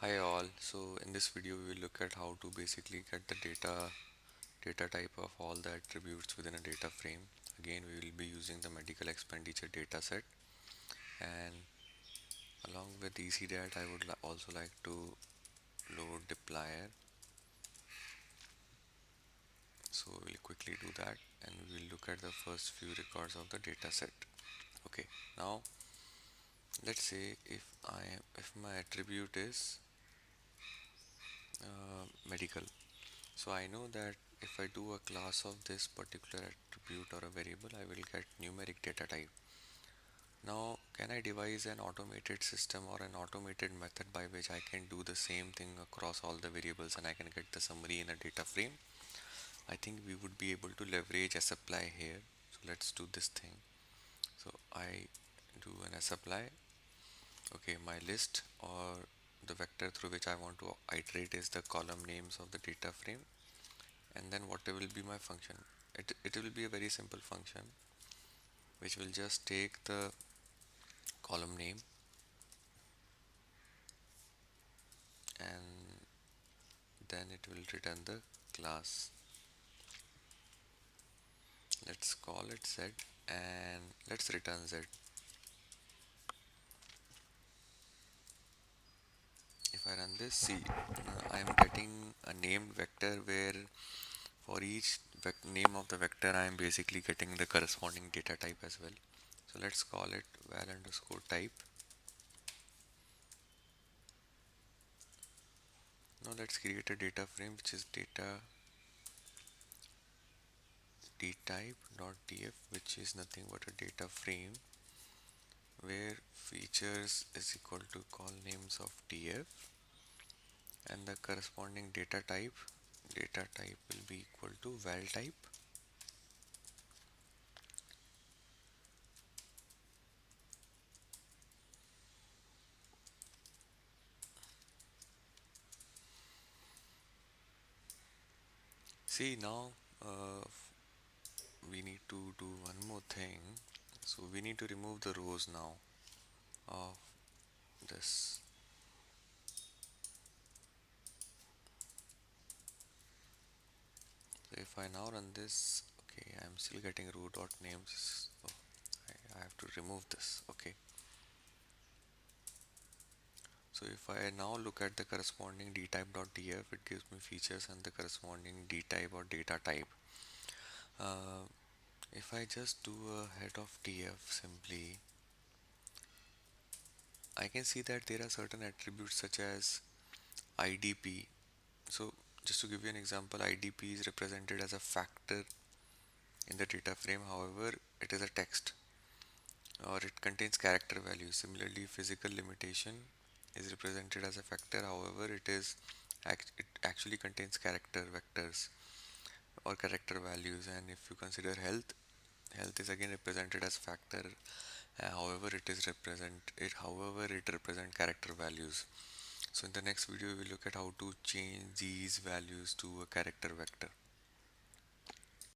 Hi all. So in this video we will look at how to basically get the data type of all the attributes within a data frame. Again, we will be using the medical expenditure data set, and along with ECDAT I would also like to load dplyr. So we'll quickly do that and we will look at the first few records of the data set. Okay, now let's say if my attribute is medical. So I know that if I do a class of this particular attribute or a variable, I will get numeric data type. Now, can I devise an automated system or an automated method by which I can do the same thing across all the variables and I can get the summary in a data frame? I think we would be able to leverage sapply here. So let's do this thing. So I do an sapply. Okay, my list or the vector through which I want to iterate is the column names of the data frame, and then what will be my function. It will be a very simple function which will just take the column name and then it will return the class. Let's call it z and let's return z. If I run this, see, I am getting a named vector where for each name of the vector I am basically getting the corresponding data type as well. So let's call it val underscore type. Now let's create a data frame which is data dtype.df, which is nothing but a data frame where features is equal to call names of df and the corresponding data type will be equal to val type. See, now we need to do one more thing. So we need to remove the rows now of this. So if I now run this, okay, I'm still getting row dot names. So I have to remove this. Okay. So if I now look at the corresponding dtype.df, it gives me features and the corresponding dtype or data type. Uh, if I just do a head of df simply, I can see that there are certain attributes such as idp. So just to give you an example, idp is represented as a factor in the data frame. However, it is a text or it contains character values. Similarly, physical limitation is represented as a factor. However, it actually contains character vectors or character values. And if you consider health is again represented as factor. However, it represent character values. So in the next video we will look at how to change these values to a character vector.